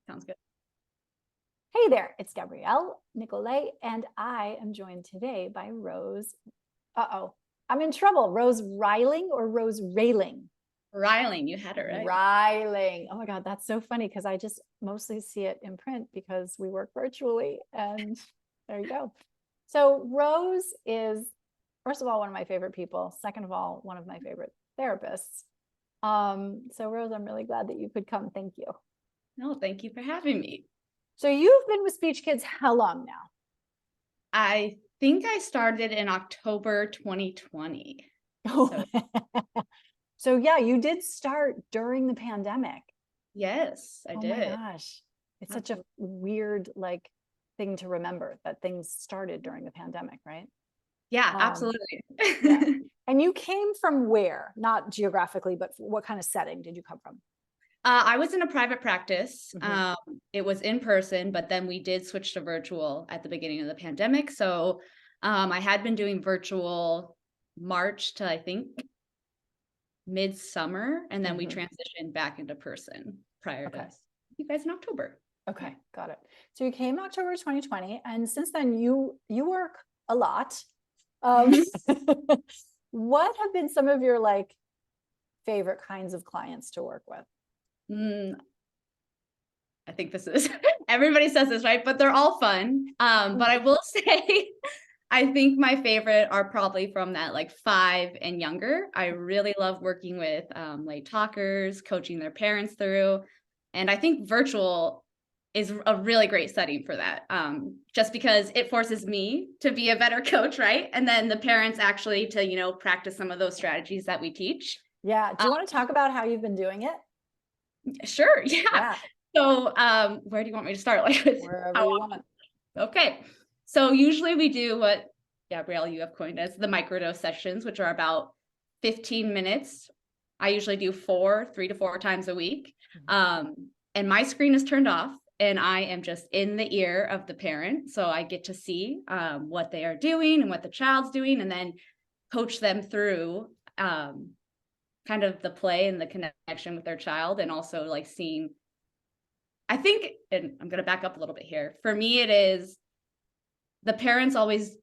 Sounds good. Hey there, it's Gabrielle Nicolay, and I am joined today by Rose. I'm in trouble. Rose Reyling or Rose Reyling? Reyling, you had it right. Reyling. Oh my God, that's so funny because I just mostly see it in print because we work virtually. And there you go. So Rose is, first of all, one of my favorite people. Second of all, one of my favorite therapists. So Rose, I'm really glad that you could come. Thank you. No, thank you for having me. So you've been with SpeechKids how long now? I think I started in October 2020. Oh. So yeah, you did start during the pandemic. Yes, I did. Oh my gosh. It's such a weird thing to remember that things started during the pandemic, right? Yeah, absolutely. Yeah. And you came from where? Not geographically, but what kind of setting did you come from? I was in a private practice. It was in person, but then we did switch to virtual at the beginning of the pandemic. So I had been doing virtual March to, I think, midsummer, and then we transitioned back into person prior to you guys in October. Okay, got it. So you came October 2020, and since then you work a lot. What have been some of your favorite kinds of clients to work with? I think this is everybody says this, right? But they're all fun. But I will say I think my favorite are probably from that 5 and younger. I really love working with late talkers, coaching their parents through. And I think virtual is a really great setting for that. Just because it forces me to be a better coach, right? And then the parents actually to, practice some of those strategies that we teach. Yeah. Do you want to talk about how you've been doing it? Sure. Yeah. So where do you want me to start? Wherever you want. Okay. So usually we do what Gabrielle, you have coined as the microdose sessions, which are about 15 minutes. I usually do 3 to 4 times a week. And my screen is turned off and I am just in the ear of the parent. So I get to see what they are doing and what the child's doing, and then coach them through kind of the play and the connection with their child, and also seeing, I think, and I'm going to back up a little bit here. For me, it is the parents always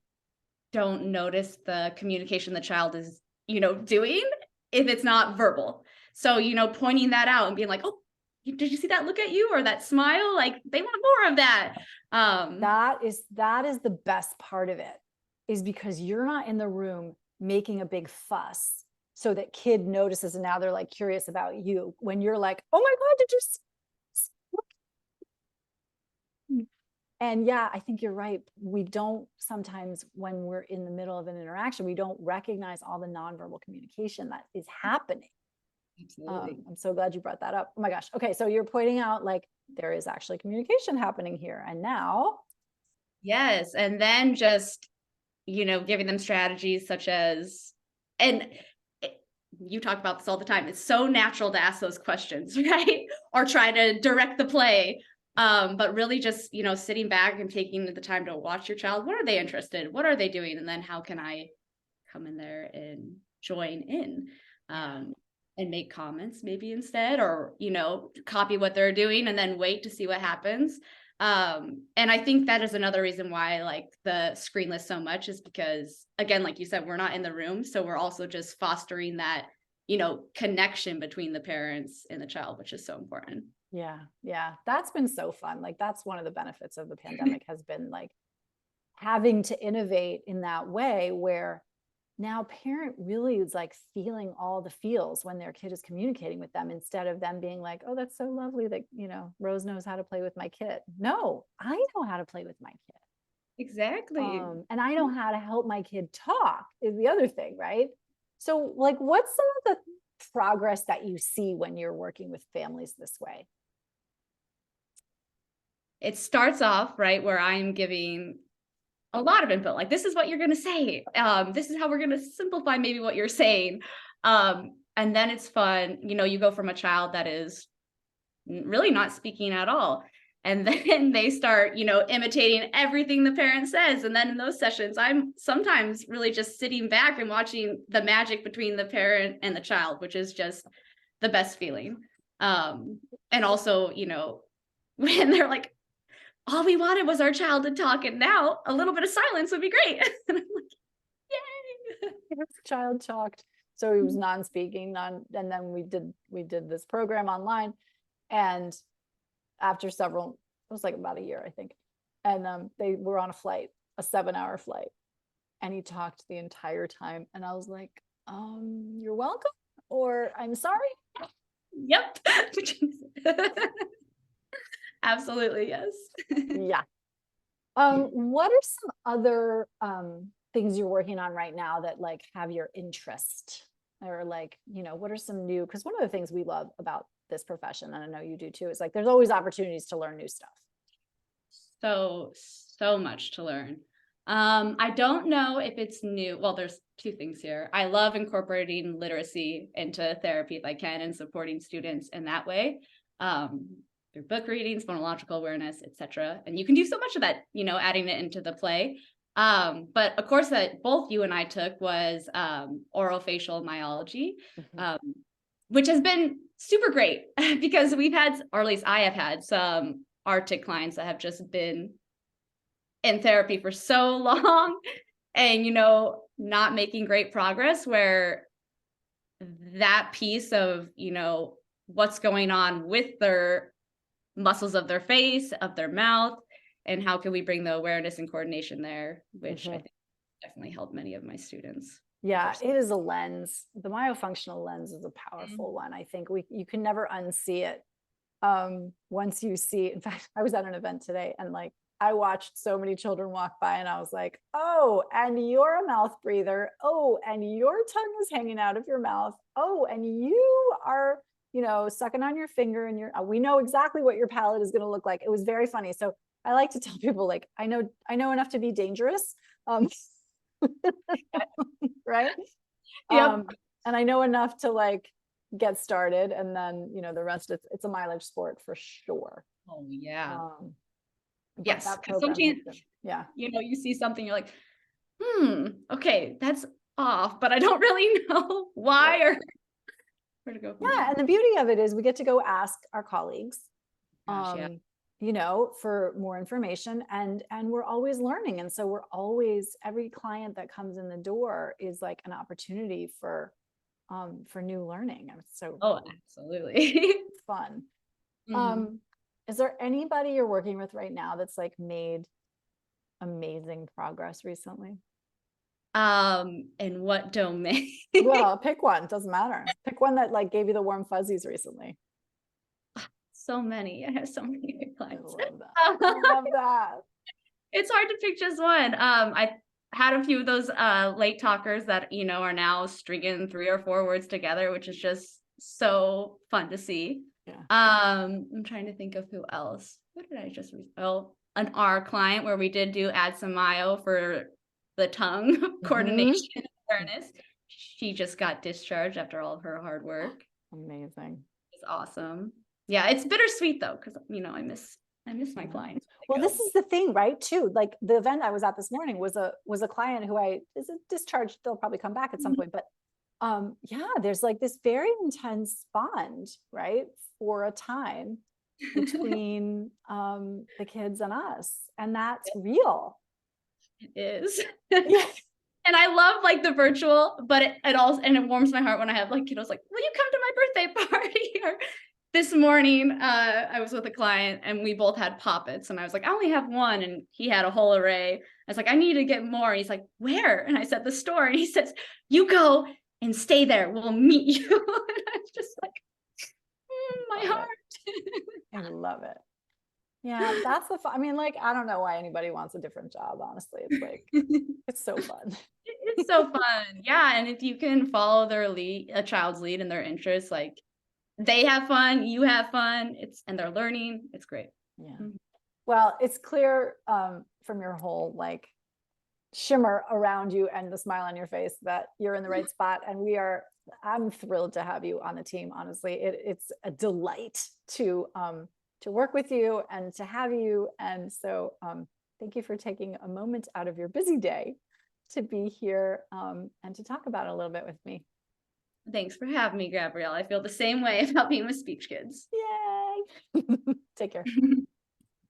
don't notice the communication the child is, doing if it's not verbal. So, pointing that out and being like, oh, did you see that look at you or that smile? They want more of that. That is the best part of it, is because you're not in the room making a big fuss so that kid notices and now they're curious about you, when you're like, oh my God, did you see? And yeah, I think you're right. We don't sometimes, when we're in the middle of an interaction, we don't recognize all the nonverbal communication that is happening. Absolutely. I'm so glad you brought that up. Oh my gosh. Okay. So you're pointing out there is actually communication happening here. And now. Yes. And then just, giving them strategies such as, and you talk about this all the time, it's so natural to ask those questions, right? Or try to direct the play. But really just, sitting back and taking the time to watch your child. What are they interested in? What are they doing? And then how can I come in there and join in and make comments maybe instead, or, copy what they're doing and then wait to see what happens. And I think that is another reason why I like the screenless so much, is because, again, like you said, we're not in the room. So we're also just fostering that, connection between the parents and the child, which is so important. Yeah. That's been so fun. That's one of the benefits of the pandemic has been having to innovate in that way, where now parent really is feeling all the feels when their kid is communicating with them, instead of them being like, oh, that's so lovely that, Rose knows how to play with my kid. No, I know how to play with my kid. Exactly. And I know how to help my kid talk is the other thing, right? So what's some of the progress that you see when you're working with families this way? It starts off right where I'm giving a lot of input, this is what you're going to say. This is how we're going to simplify maybe what you're saying. And then it's fun. You go from a child that is really not speaking at all, and then they start, imitating everything the parent says. And then in those sessions, I'm sometimes really just sitting back and watching the magic between the parent and the child, which is just the best feeling. And also, when they're like, all we wanted was our child to talk, and now a little bit of silence would be great. And I'm like, yay. His child talked, so he was non-speaking, and then we did this program online, and after several, it was like about a year, I think, and they were on a flight, a 7-hour flight, and he talked the entire time, and I was like, you're welcome, or I'm sorry. Yep. Absolutely, yes. Yeah. What are some other things you're working on right now that like have your interest, or like, you know, what are some new, because one of the things we love about this profession, and I know you do too, is like there's always opportunities to learn new stuff. So much to learn. I don't know if it's new. Well, there's two things here. I love incorporating literacy into therapy if I can, and supporting students in that way. Through book readings, phonological awareness, etc. And you can do so much of that, you know, adding it into the play. But a course that both you and I took was orofacial myology, which has been super great because we've had, or at least I have had, some Arctic clients that have just been in therapy for so long and, you know, not making great progress, where that piece of, you know, what's going on with their muscles of their face, of their mouth, and how can we bring the awareness and coordination there, which I think definitely helped many of my students. Yeah, it is a lens. The myofunctional lens is a powerful one. I think you can never unsee it. Once you see, in fact, I was at an event today, and like I watched so many children walk by, and I was like, oh, and you're a mouth breather. Oh, and your tongue is hanging out of your mouth. Oh, and you are, you know, sucking on your finger, and we know exactly what your palate is going to look like. It was very funny. So I like to tell people, like, I know enough to be dangerous. Right. Yep. And I know enough to like get started, and then, you know, the rest, it's a mileage sport for sure. Oh yeah. Yes. Yes. Sometimes, yeah, you know, you see something, you're like, okay, that's off, but I don't really know why or where to go. Yeah. And the beauty of it is we get to go ask our colleagues, Gosh, yeah. you know, for more information, and we're always learning. And so we're always, every client that comes in the door is like an opportunity for new learning. And so absolutely. fun. Is there anybody you're working with right now that's like made amazing progress recently? In what domain? Well, pick one, doesn't matter. Pick one that like gave you the warm fuzzies recently. So many. I have so many good clients. I love that. I love that. It's hard to pick just one. I had a few of those late talkers that, you know, are now stringing 3 or 4 words together, which is just so fun to see. Yeah. I'm trying to think of who else. What did I just an R client where we did add some myo for the tongue coordination awareness. She just got discharged after all of her hard work. Amazing. It's awesome. Yeah, it's bittersweet though, because, you know, I miss my clients. Well, this is the thing, right? Too, like the event I was at this morning was a client who is discharged. They'll probably come back at some point, but yeah, there's like this very intense bond, right, for a time between the kids and us, and that's real. It is. And I love like the virtual, but it also, and it warms my heart when I have like kiddos like, will you come to my birthday party? Or this morning, I was with a client and we both had poppets, and I was like, I only have one, and he had a whole array. I was like, I need to get more. And he's like, where? And I said, the store. And he says, you go and stay there. We'll meet you. And I was just like, my heart. I love it. Yeah, that's I mean, like, I don't know why anybody wants a different job, honestly. It's like, it's so fun. It's so fun. Yeah. And if you can follow their lead, a child's lead and their interests, like they have fun, you have fun, and they're learning. It's great. Yeah. Well, it's clear from your whole like shimmer around you and the smile on your face that you're in the right spot. And I'm thrilled to have you on the team. Honestly, it's a delight to work with you and to have you. And so thank you for taking a moment out of your busy day to be here and to talk about it a little bit with me. Thanks for having me, Gabrielle. I feel the same way about being with SpeechKids. Yay! Take care.